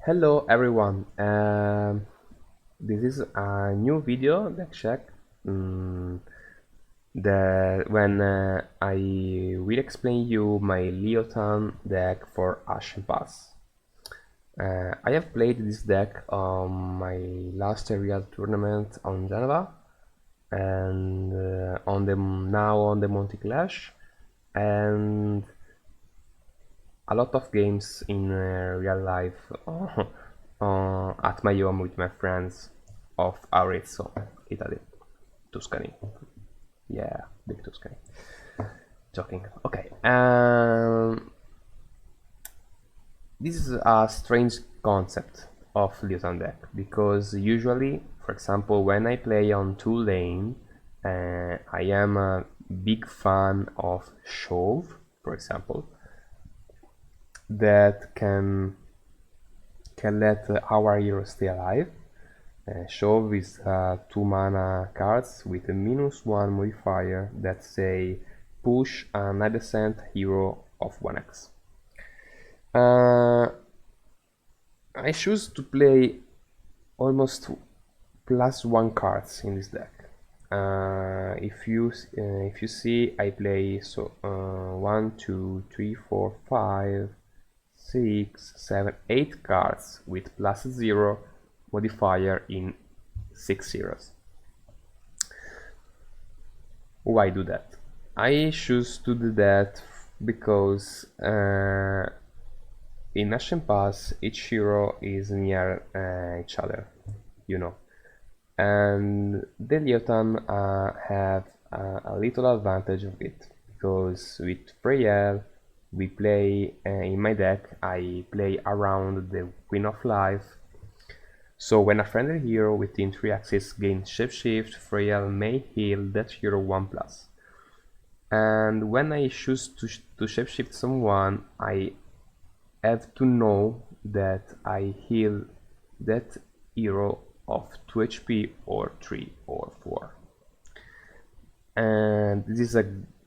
Hello everyone, this is a new video DeckTech when I will explain you my Liothan deck for Ashen Pass. I have played this deck on my last real tournament on Geneva and now on the Monte Clash, and a lot of games in real life at my home with my friends of Arezzo, Italy, Tuscany. Yeah, big Tuscany. Joking. Okay. This is a strange concept of Liothan deck because usually, for example, when I play on 2 lane, I am a big fan of Shove, for example, that can let our hero stay alive. Shove is 2 mana cards with a -1 modifier that say push an adjacent hero of 1x. I choose to play almost +1 cards in this deck. If you see, I play 1, 2, 3, 4, 5, 6, 7, 8 cards with +0 modifier in 6 zeros. Why do that? I choose to do that because in Ashen Pass each hero is near each other, you know, and the Liothan have a little advantage of it because with Freyel we play in my deck I play around the Queen of Life. So when a friendly hero within 3 axes gains Shapeshift, Freyel may heal that hero 1+. And when I choose to Shapeshift someone, I have to know that I heal that hero of 2 HP or 3 or 4. And this is a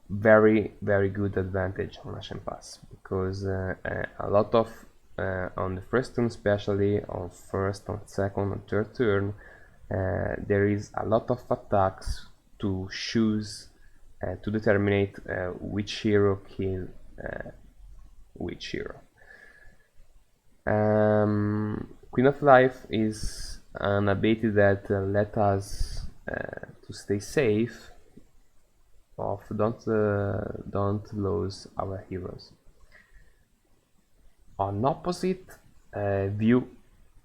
very good advantage on Ashen Pass because a lot of on the first turn, especially on first, on second, and third turn, there is a lot of attacks to choose to determine which hero kill which hero. Queen of Life is an ability that let us to stay safe of don't lose our heroes. On opposite view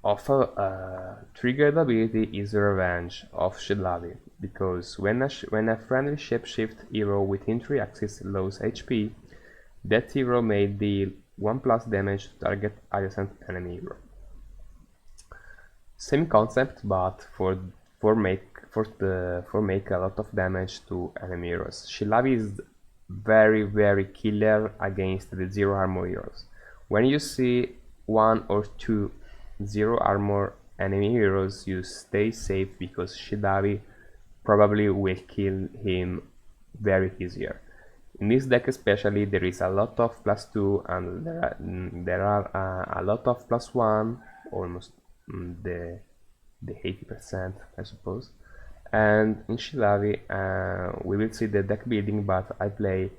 of a triggered ability is Revenge of Shelavi, because when a friendly shapeshift hero within 3 axes loses HP, that hero may deal 1+ damage to target adjacent enemy hero. Same concept, but for make a lot of damage to enemy heroes. Shelavi is very killer against the 0 armor heroes. When you see 1 or 2 0 armor enemy heroes, you stay safe because Shelavi probably will kill him very easier. In this deck especially, there is a lot of +2 and there are a lot of +1, almost the 80%, I suppose. And in Shelavi we will see the deck building, but I play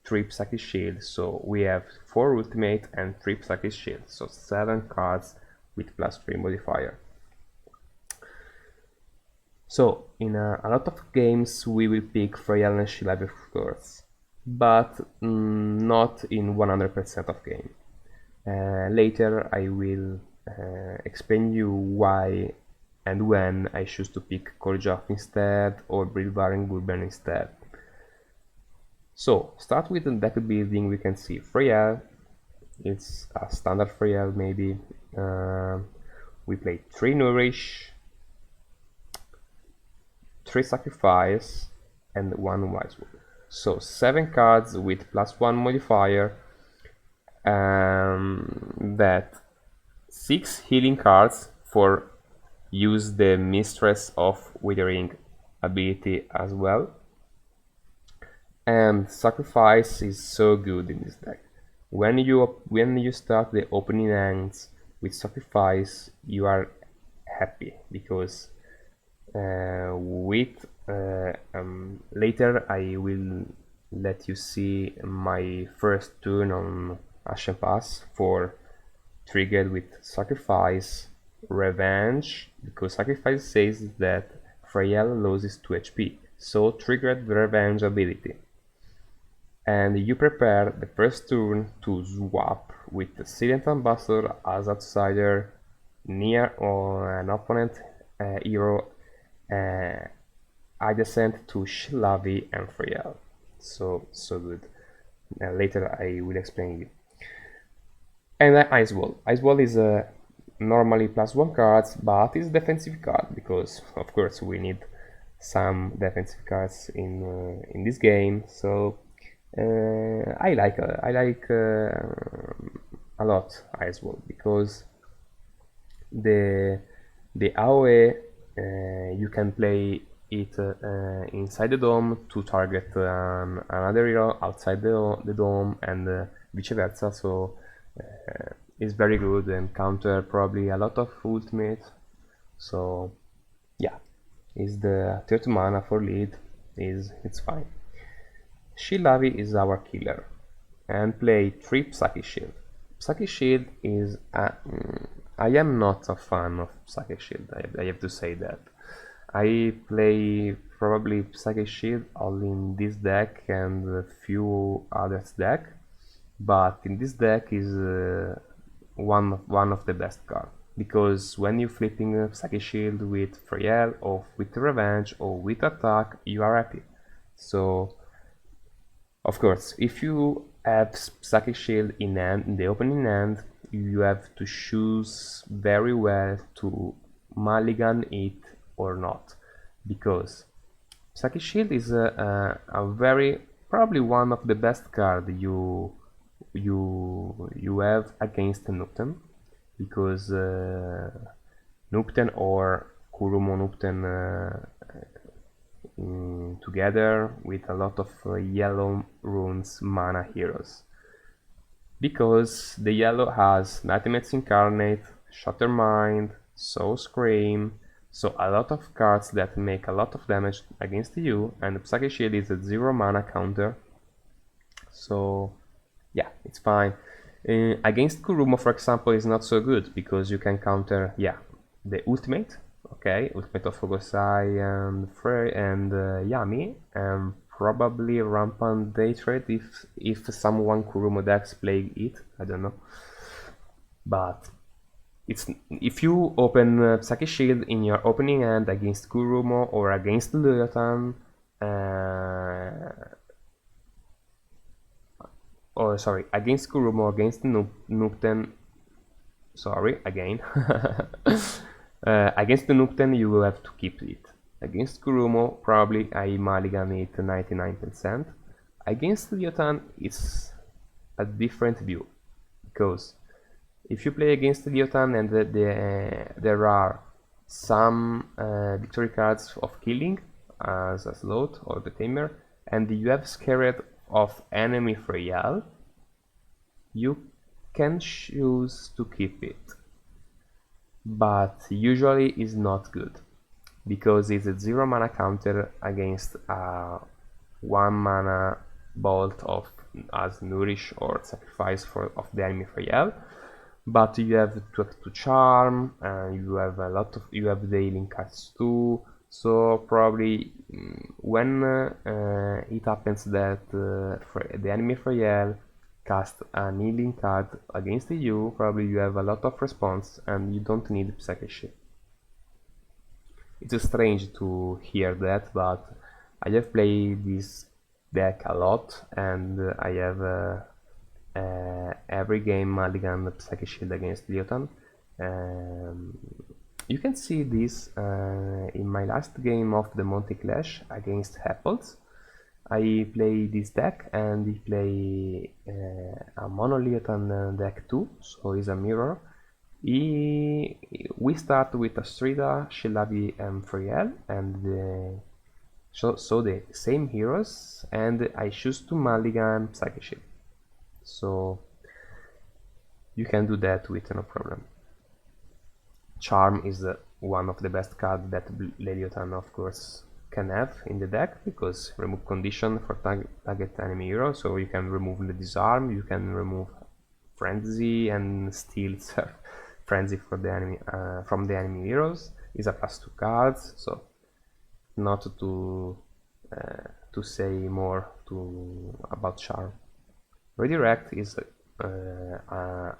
3 Psychic Shield, so we have 4 ultimate and 3 Psychic Shield, so 7 cards with +3 modifier. So in a lot of games we will pick Freyal and Shelavi of course, but not in 100% of game. Later I will explain you why and when I choose to pick Korjov instead or Brilvaren Gulben instead. So, start with the deck building. We can see Freyal, it's a standard Freyal maybe. We play 3 Nourish, 3 Sacrifice, and 1 Wise Wood. So 7 cards with +1 modifier, that 6 healing cards for use the Mistress of Withering ability as well. And Sacrifice is so good in this deck. When you start the opening hands with sacrifice you are happy, because with later I will let you see my first turn on Ashen Pass for triggered with sacrifice, revenge, because sacrifice says that Freyel loses 2 HP, so triggered the revenge ability. And you prepare the first turn to swap with the Silent Ambassador as outsider near an opponent hero adjacent to Shilavi and Freyel. So good. Later I will explain you. And Ice Wall. Ice Wall is a normally +1 cards, but it's defensive card because of course we need some defensive cards in this game. So I like a lot Ice Wall because the AoE you can play it inside the dome to target another hero outside the dome, and vice versa. So it's very good and counter probably a lot of ultimate. So yeah, is the 30 mana for lead, it's fine. Shilavi is our killer and play 3 Psychic Shield. Psychic Shield is I am not a fan of Psychic Shield, I have to say that. I play probably Psychic Shield only in this deck and a few others deck, but in this deck is one of the best cards, because when you're flipping Psychic Shield with Freyel or with Revenge or with Attack, you are happy. So of course, if you have Psychic Shield in hand, in the opening hand, you have to choose very well to mulligan it or not, because Psychic Shield is a very probably one of the best card you have against Nupten, because Nupten or Kurumo Nupten together with a lot of yellow runes mana heroes, because the yellow has Nightmares Incarnate, Shatter Mind, Soul Scream, so a lot of cards that make a lot of damage against you, and Psychic Shield is a 0 mana counter, so yeah, it's fine. Against Kurumo, for example, is not so good, because you can counter, yeah, the ultimate, okay, ultimate of Fogosai and Frey and Yami, and probably Rampant Day Trade if someone Kurumo decks play it, I don't know. But it's if you open Psychic Shield in your opening hand against Kurumo or against Liothan, or sorry, against Kurumo, against Nupten, sorry, again. Against the Nupten you will have to keep it. Against Kurumo, probably I mulligan it 99%. Against Liothan, it's a different view, because if you play against Liothan and there are some victory cards of killing as a slot or the tamer, and you have scared of enemy Freyal, you can choose to keep it, but usually is not good, because it's a 0 mana counter against a 1 mana bolt of as Nourish or Sacrifice of the enemy Freyal. But you have to charm, and you have the healing cards too. So probably when it happens that the enemy Freyal cast an healing card against you, probably you have a lot of response and you don't need Psychic Shield. It's strange to hear that, but I have played this deck a lot, and I have every game mulligan Psychic Shield against Liothan. You can see this in my last game of the Monte Clash against Apples. I play this deck and he play a mono Liothan deck too, so it's a mirror. We start with Astrida, Shelavi and Freyel, and so the same heroes, and I choose to mulligan Psychic Shield. So you can do that with no problem. Charm is one of the best cards that Liothan of course can have in the deck, because remove condition for target enemy hero, so you can remove the disarm, you can remove frenzy and steal frenzy for the enemy from the enemy heroes. Is a +2 cards, so not to say more about Charm. Redirect is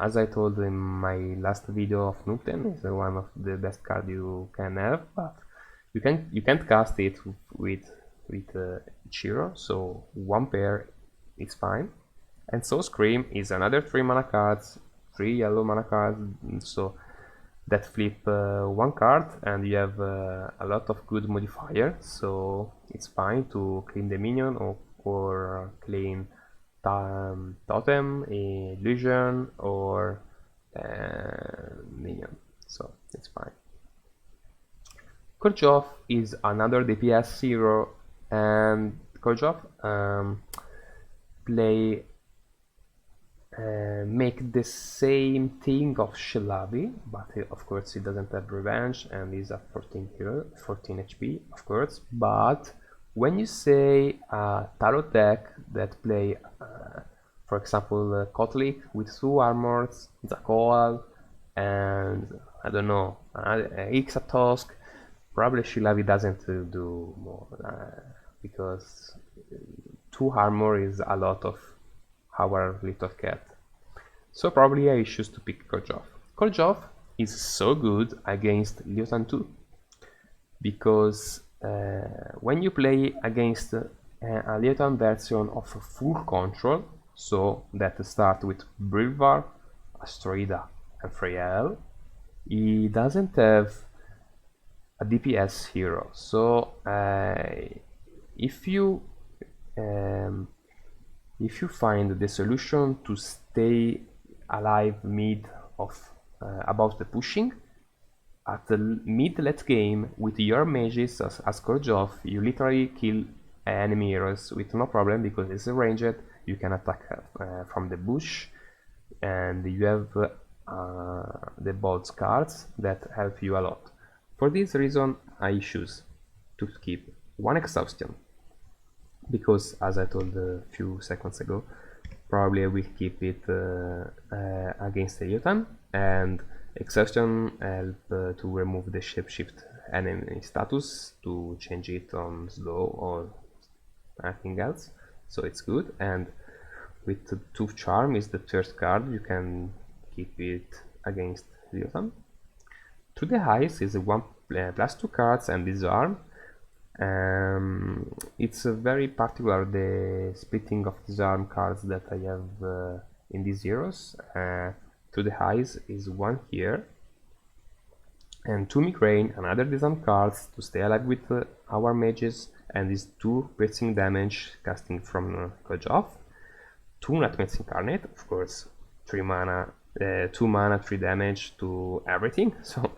as I told in my last video of Nukten, is one of the best cards you can have, but you can't cast it with each hero, so one pair is fine. And so Scream is another 3 mana cards, 3 yellow mana cards, so that flip one card, and you have a lot of good modifier, so it's fine to clean the minion or clean totem, illusion, or minion, so it's fine. Korjov is another DPS hero, and Korjov make the same thing of Shelavi, but of course he doesn't have revenge and is a 14 HP, of course. But when you say tarot deck that play, for example, Kotlik with 2 armors, Zakoal, and I don't know, Ixatosk, probably Shelavi doesn't do more, because 2 armor is a lot of our little cat. So probably I choose to pick Korjov. Korjov is so good against Liothan 2, because when you play against a Liothan version of full control, so that start with Brilvar, Astrida and Freyel, he doesn't have a DPS hero, so if you find the solution to stay alive mid of about the pushing, at the mid late game with your mages as Korjov, you literally kill enemy heroes with no problem, because it's ranged, you can attack from the bush, and you have the bolts cards that help you a lot. For this reason I choose to keep 1 exhaustion, because as I told a few seconds ago, probably I will keep it against Liothan, and exhaustion help to remove the shapeshift enemy status to change it on slow or anything else, so it's good. And with 2 charm is the 3rd card, you can keep it against Liothan. To the highest is 1 +2 cards and disarm. It's very particular, the splitting of disarm cards that I have in these heroes. To the highs is 1 here, and 2 migraine, another disarm cards to stay alive with our mages, and these 2 piercing damage casting from Korjov, 2 nightmares incarnate, of course, 3 mana, 2 mana, 3 damage to everything, so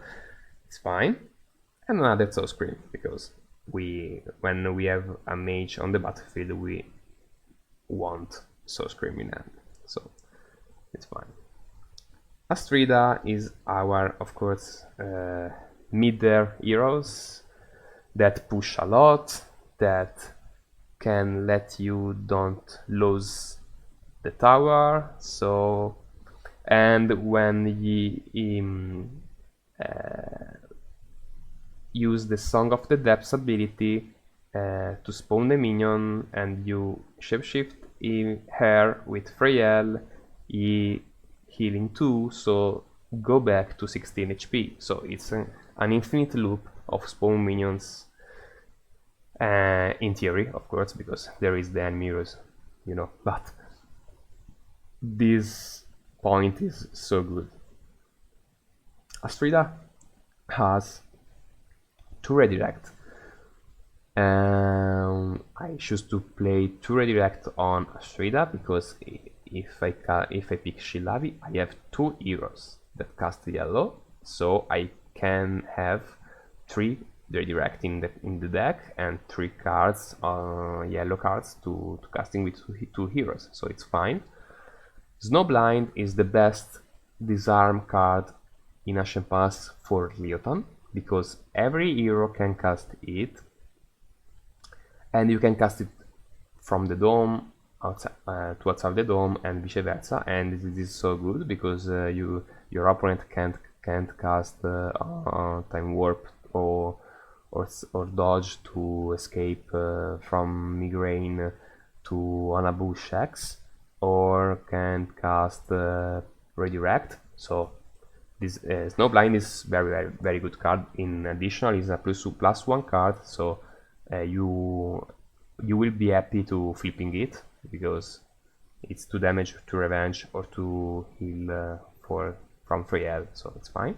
it's fine, and another Soul Scream, because when we have a mage on the battlefield, we want Soul Scream in hand, so it's fine. Astrida is our, of course, mid-tier heroes that push a lot, that can let you don't lose the tower. So, and when you use the Song of the Depths ability to spawn the minion, and you shapeshift her with Freyel, he healing 2, so go back to 16 HP. So it's an infinite loop of spawn minions, in theory, of course, because there is the enemy heroes, you know, but this point is so good. Astrida has 2 redirect. I choose to play 2 redirect on Astrida, because if I pick Shelavi, I have 2 heroes that cast yellow, so I can have 3 redirect in the deck and 3 cards, yellow cards to casting with 2 heroes, so it's fine. Snowblind is the best disarm card in Ashen Pass for Liothan, because every hero can cast it, and you can cast it from the dome outside, to outside the dome and vice versa, and this is so good because your opponent can't cast time warp or dodge to escape from migraine to Anabush X, or can cast redirect. So this Snowblind is very good card. In addition, it's a plus 1 card, so you will be happy to flipping it because it's 2 damage to revenge or to heal from free hell, so it's fine.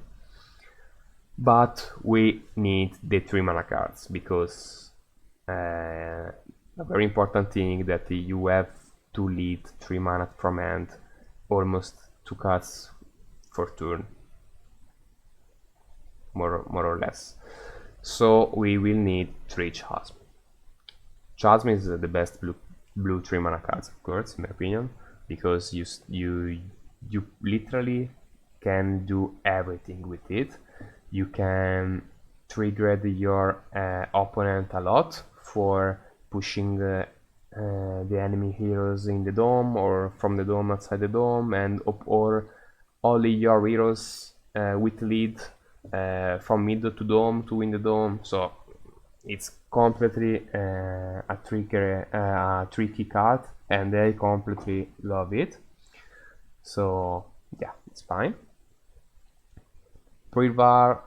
But we need the 3 mana cards because a very important thing that you have to lead 3 mana from hand, almost 2 cards for turn, more or less. So we will need 3 Chasm. Chasm is the best blue 3 mana cards, of course, in my opinion, because you literally can do everything with it. You can trigger your opponent a lot for pushing the enemy heroes in the dome or from the dome outside the dome, and or only your heroes with lead from mid to dome to win the dome. So it's completely a tricky card, and I completely love it. So yeah, it's fine. Brilvar,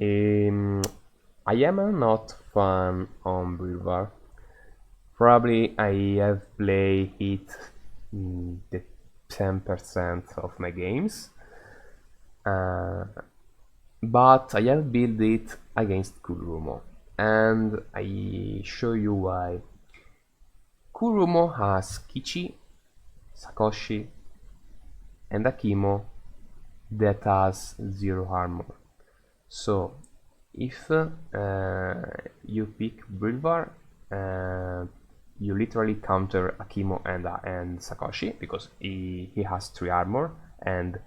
I am not fan on Brilvar. Probably I have played it the 10% of my games, but I have built it against Kurumo, and I show you why. Kurumo has Kichi, Sakoshi, and Akimo that has 0 armor. So if you pick Brilvar, you literally counter Akimo and Sakoshi because he has 3 armor, and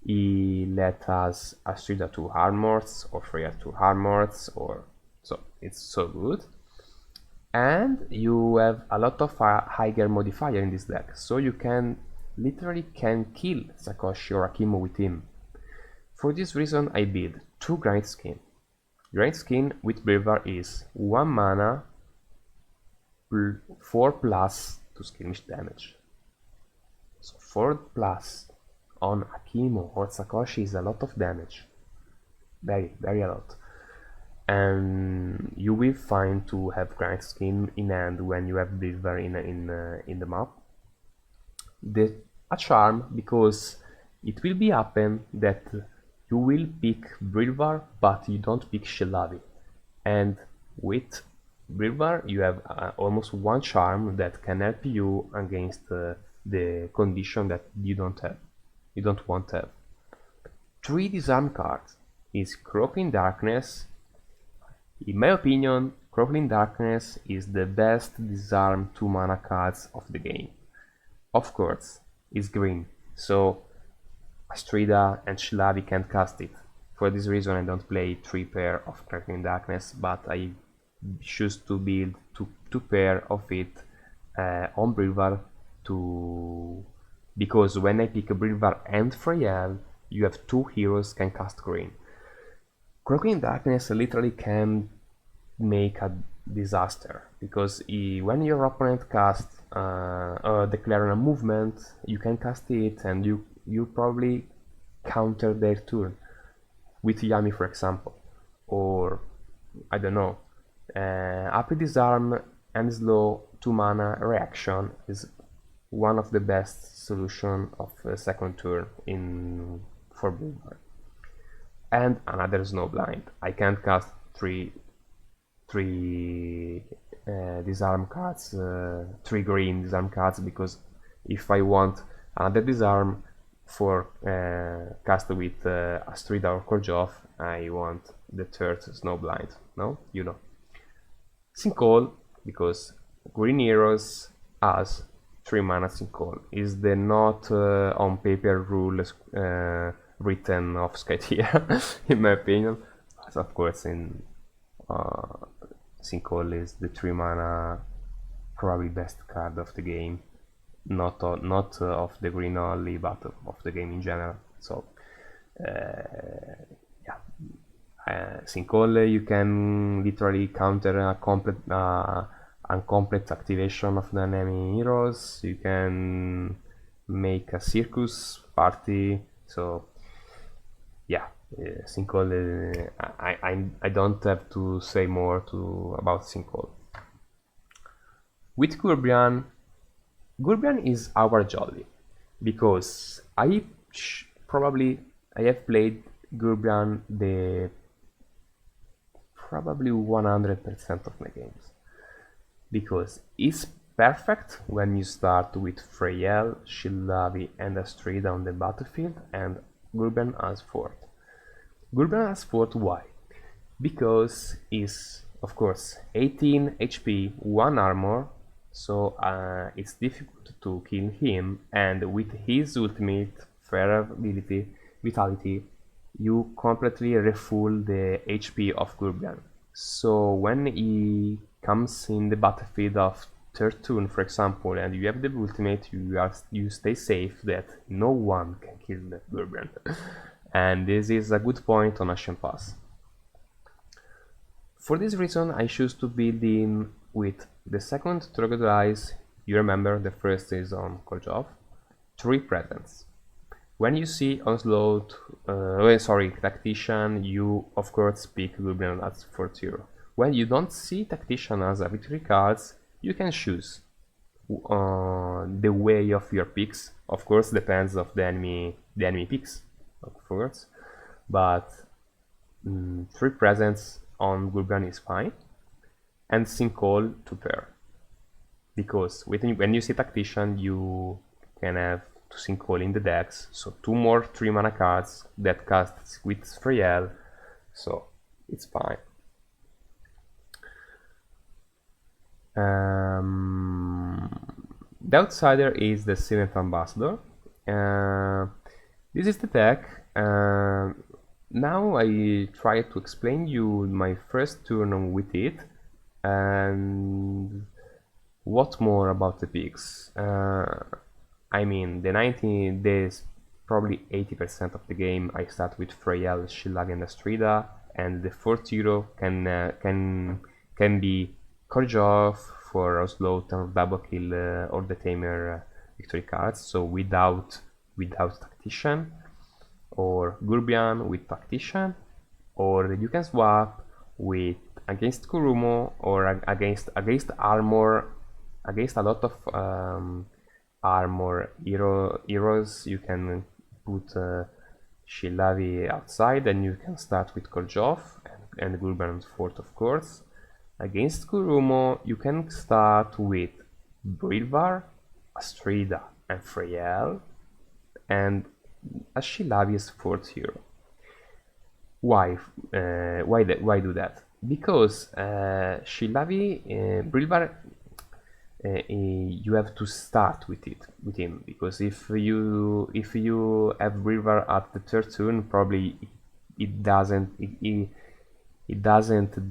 he let us Astrida 2 armors or Freya 2 armors, or so it's so good. And you have a lot of higher modifier in this deck, so you can literally kill Sakoshi or Akimo with him. For this reason I build 2 Grind Skin. Grind Skin with Brilvar is 1 mana, 4 plus to skirmish damage. So 4 plus on Akimo or Sakoshi is a lot of damage. Very a lot. And you will find to have Grind Skin in hand when you have Brilvar in the map. A charm, because it will be happen that you will pick Brilvar but you don't pick Shellavi, and with Brilvar you have almost 1 charm that can help you against the condition that you don't want to have. 3 disarm cards is Croaking Darkness. In my opinion, Croaking Darkness is the best disarm 2 mana cards of the game. Of course, it's green, so Astrida and Shellavi can't cast it. For this reason I don't play 3 pair of Croaking Darkness, but I choose to build 2 pair of it on Brilvar, because when I pick a Brilvar and Freyal, you have 2 heroes can cast green. Croaking Darkness literally can make a disaster, because when your opponent casts declare a movement, you can cast it and you probably counter their turn with Yami, for example, or I don't know. Happy Disarm and slow 2 mana reaction is one of the best solution of second turn for Brilvar. And another Snowblind. I can't cast 3 disarm cards, 3 green disarm cards, because if I want another disarm for cast with Astrida or Korjov, I want the 3rd Snowblind. No, you know. Sinkhole, because green heroes has 3 mana Sinkhole. Is the not on paper rule written off skate here, in my opinion. So of course, in Sinkhole is the 3 mana probably best card of the game, not of the green only, but of the game in general. So yeah, Sinkhole, you can literally counter a complete incomplete activation of the enemy heroes. You can make a circus party. So yeah, Sinkhole. I don't have to say more about Sinkhole. With Gurbian is our jolly, because I have played Gurbian the probably 100% of my games, because it's perfect when you start with Freyel, Shillavi and Astrida on the battlefield and Gurbian as fort. Gurbian as fort, why? Because is of course 18 HP, 1 armor, so it's difficult to kill him, and with his ultimate vitality, you completely refuel the HP of Gurbian. So when he comes in the battlefield of third turn, for example, and you have the ultimate, you stay safe that no one can kill the Gurbian. And this is a good point on Ashen Pass. For this reason, I choose to build in with the second Troglodyte Eyes. You remember the first is on Koljov. 3 presents. When you see Onslaught, Tactician, you of course pick Gurbian as 4-0. When you don't see Tactician as a victory cards, you can choose the way of your picks. Of course, depends of the enemy picks, of course. But 3 presents on Gurbian is fine, and Sinkhole to pair, because when you see Tactician, you can have to Sinkhole in the decks, so 2 more 3 mana cards that casts with Freyel, so it's fine. The outsider is the 7th Ambassador. This is the deck. Now I try to explain you my first turn with it, and what more about the picks. I mean, the 90 days, probably 80% of the game I start with Freyel, Shillag and Astrida, and the 4-0 can be Korjov for Osloat or Double Kill or the Tamer victory cards, so without Tactician, or Gurbian with Tactician, or you can swap with against Kurumo or against armor, against a lot of armor heroes. You can put Shillavi outside, and you can start with Korjov and Gurbian fort, of course. Against Kurumo, you can start with Brilvar, Astrida and Freyel, and a Shillavi's 4th hero. Why do that? Because Shillavi, Brilvar, you have to start with him, because if you have Brilvar at the 3rd turn, probably it doesn't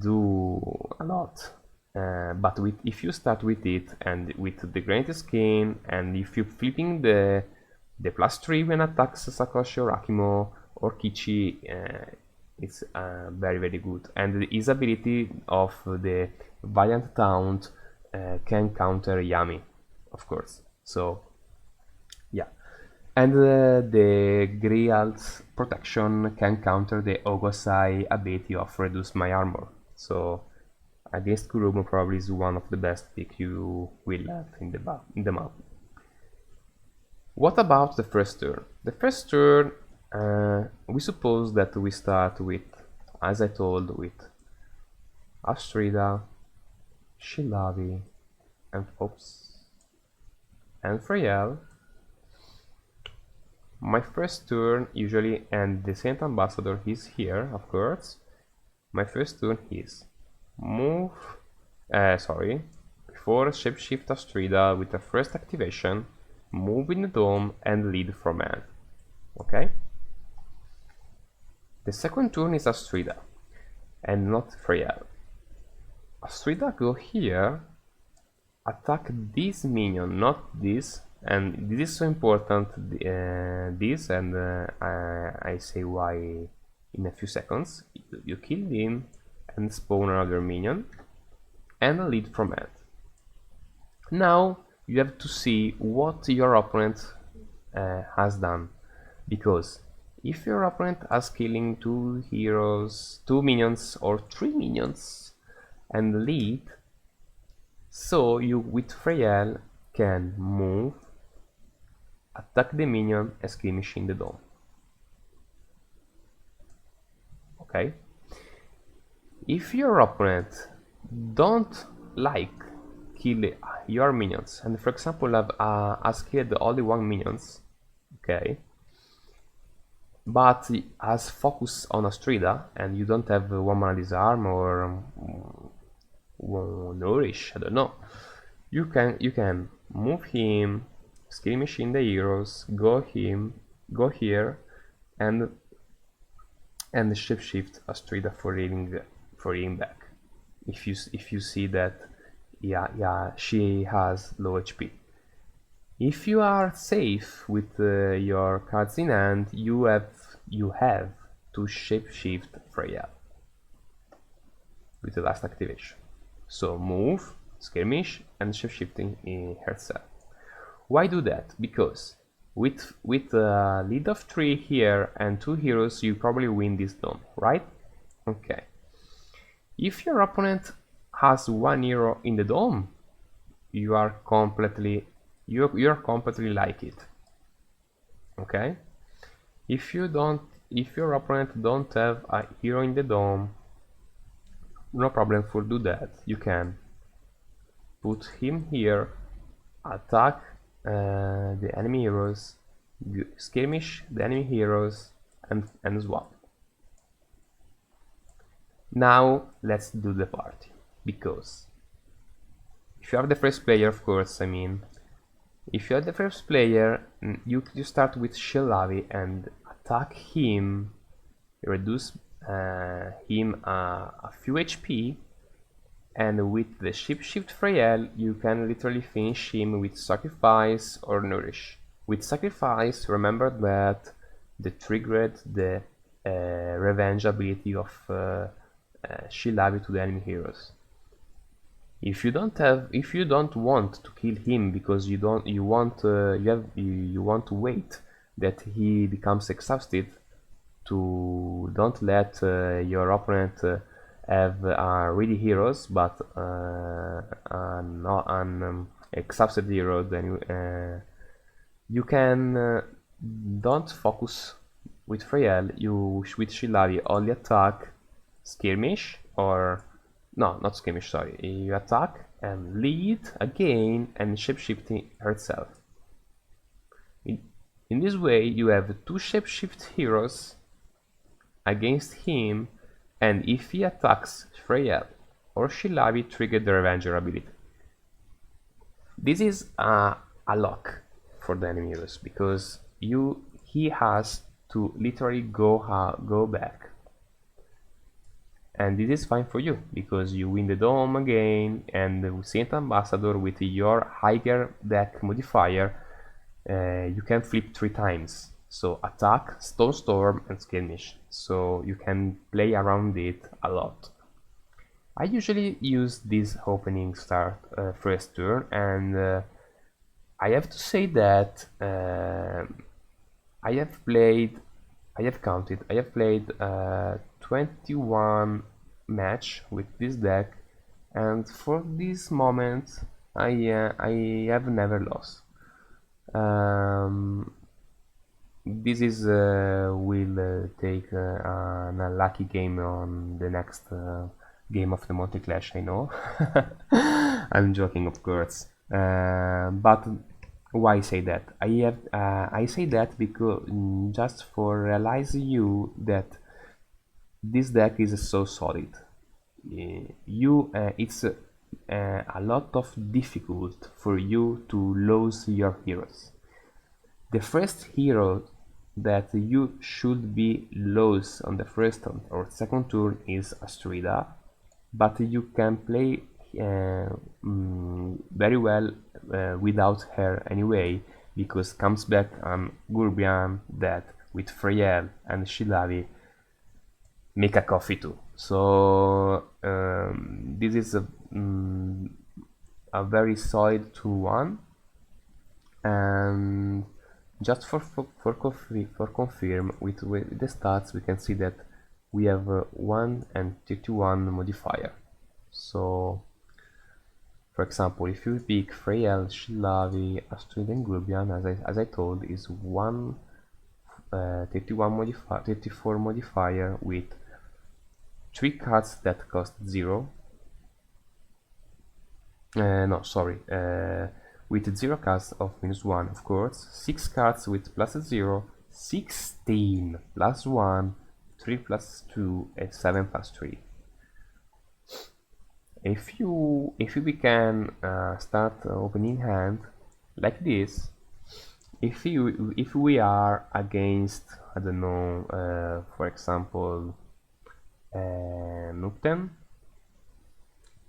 do a lot. But if you start with it and with the Granite Skin, and if you're flipping the +3 when attacks Sakoshi or Akimo or Kichi, it's very, very good. And his ability of the Valiant Taunt can counter Yami, of course. So yeah, and the Grial's protection can counter the Ogosai ability of reduce my armor. So against Kurumo probably is one of the best pick you will have in the map. What about the first turn? The first turn, we suppose that we start with, as I told, with Astrida, Shillavi, and Freyel. My first turn usually, and the Saint Ambassador is here, of course. My first turn is before Shapeshift Astrida with the first activation, move in the dome and lead from hand. Okay? The second turn is Astrida, and not Freya. Astrida go here, attack this minion, not this, and this is so important, this, and I say why in a few seconds. You kill him and spawn another minion, and lead from hand. Now you have to see what your opponent has done, because if your opponent has killing 2 heroes, 2 minions or 3 minions and lead, so you with Freyel can move, attack the minion and skirmish in the dome. Okay? If your opponent don't like kill your minions, and for example has killed only 1 minions, okay, but has focus on Astrida and you don't have 1 mana disarm or nourish, I don't know, you can move him, skirmish in the heroes, go here, and shift Astrida for healing back. If you see that she has low HP. If you are safe with your cards in hand, you have to shapeshift Freya with the last activation. So move, skirmish, and shapeshifting in herself. Why do that? Because with a lead of 3 here and 2 heroes, you probably win this dome, right? Okay. If your opponent has 1 hero in the dome, you're completely like it. Okay? If your opponent don't have a hero in the dome, no problem for do that. You can put him here, attack the enemy heroes, skirmish the enemy heroes, and swap. Now let's do the party, because if you are the first player, of course, I mean, if you are the first player, you start with Shellavi and attack him, reduce him a few HP, and with the shapeshift Freyel you can literally finish him with sacrifice or nourish. With sacrifice, remember that they triggered the revenge ability of Shellavi to the enemy heroes. If you don't want to kill him because you want to wait that he becomes exhausted, to don't let your opponent have ready heroes but not an exhausted hero, then you can don't focus with Freyel. You with Shellavi only attack, skirmish, or no, not skirmish, sorry. You attack and lead again and shapeshifting herself. In this way you have 2 shapeshift heroes against him, and if he attacks Freyel or Shellavi, trigger the Revenger ability. This is a lock for the enemy heroes, because he has to literally go back. And this is fine for you, because you win the dome again, and with Saint Ambassador with your higher deck modifier, you can flip 3 times. So attack, Stone Storm, and skirmish. So you can play around it a lot. I usually use this opening start first turn, and I have to say that I have played 21 match with this deck, and for this moment I have never lost. This is will take an unlucky game on the next game of the Monte Clash, I know. I'm joking, of course. But why say that? I say that because just for realize you that this deck is so solid. It's a lot of difficult for you to lose your heroes. The first hero that you should be lose on the first or second turn is Astrida, but you can play very well without her anyway, because comes back on Gurbian that with Freyel and Shilavi make a coffee too. So this is a very solid 2-1, and just for confirm with the stats, we can see that we have 1 and 31 modifier. So for example, if you pick Freyel, Shilavi, Astrid and Grubian, as I told, is 1 34 modifier with 3 cards that cost 0. No, sorry, with 0 cards of -1, of course, 6 cards with +0, 16 +1, 3 +2, and 7 +3. If we can start opening hand like this, if we are against, I don't know, for example, Nukten,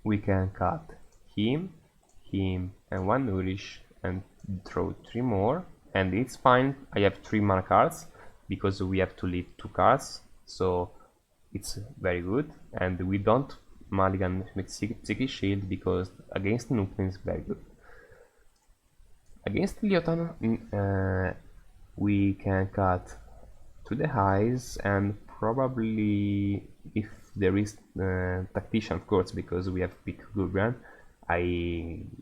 we can cut him, and 1 nourish and throw 3 more, and it's fine. I have 3 mana cards because we have to leave 2 cards, so it's very good, and we don't mulligan with Psychic Shield because against Nukten is very good. Against Liothan, we can cut to the highs, and probably, if there is Tactician, of course, because we have picked Gurbian,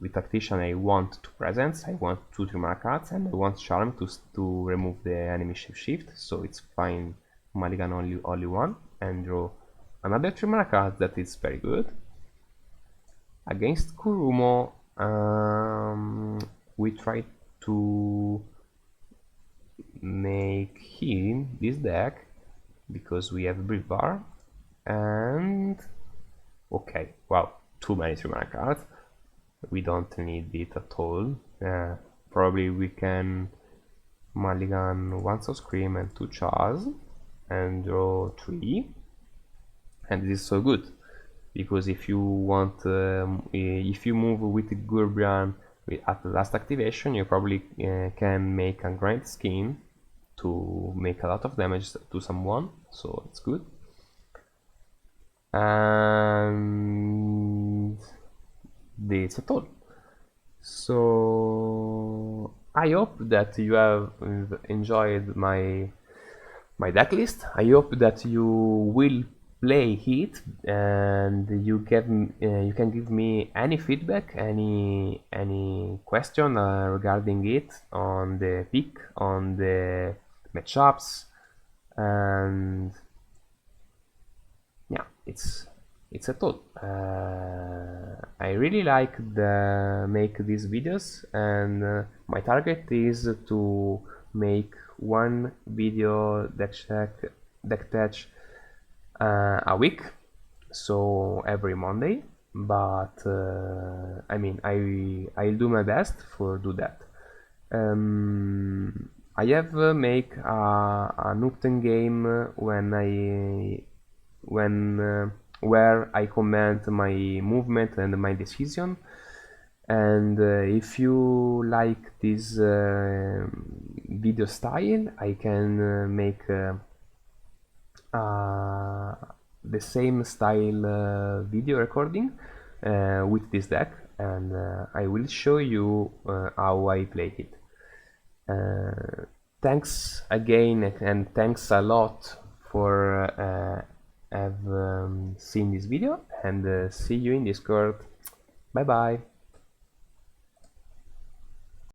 with Tactician I want 2 presents, I want 2 3 mana cards, and I want Charm to remove the enemy shift, so it's fine. Mulligan only 1 and draw another 3 mana card that is very good. Against Kurumo, we try to make him this deck because we have Brief Bar, and okay, wow, too many 3 mana cards. We don't need it at all. Probably we can mulligan 1 Soul Scream and 2 Chars and draw 3, and this is so good because if you want, if you move with Gurbian at the last activation, you probably can make a Grind Skin to make a lot of damage to someone, so it's good. And that's it all. So I hope that you have enjoyed my deck list. I hope that you will play it, and you can give me any feedback, any question regarding it, on the pick, on the matchups, and yeah, it's a all. I really like make these videos, and my target is to make 1 video DeckTech a week, so every Monday, but I mean, I'll do my best for do that. I have make a Nukten game where I comment my movement and my decision, and if you like this video style, I can make the same style video recording with this deck, and I will show you how I play it. Thanks again, and thanks a lot for have seen this video, and see you in Discord. Bye bye.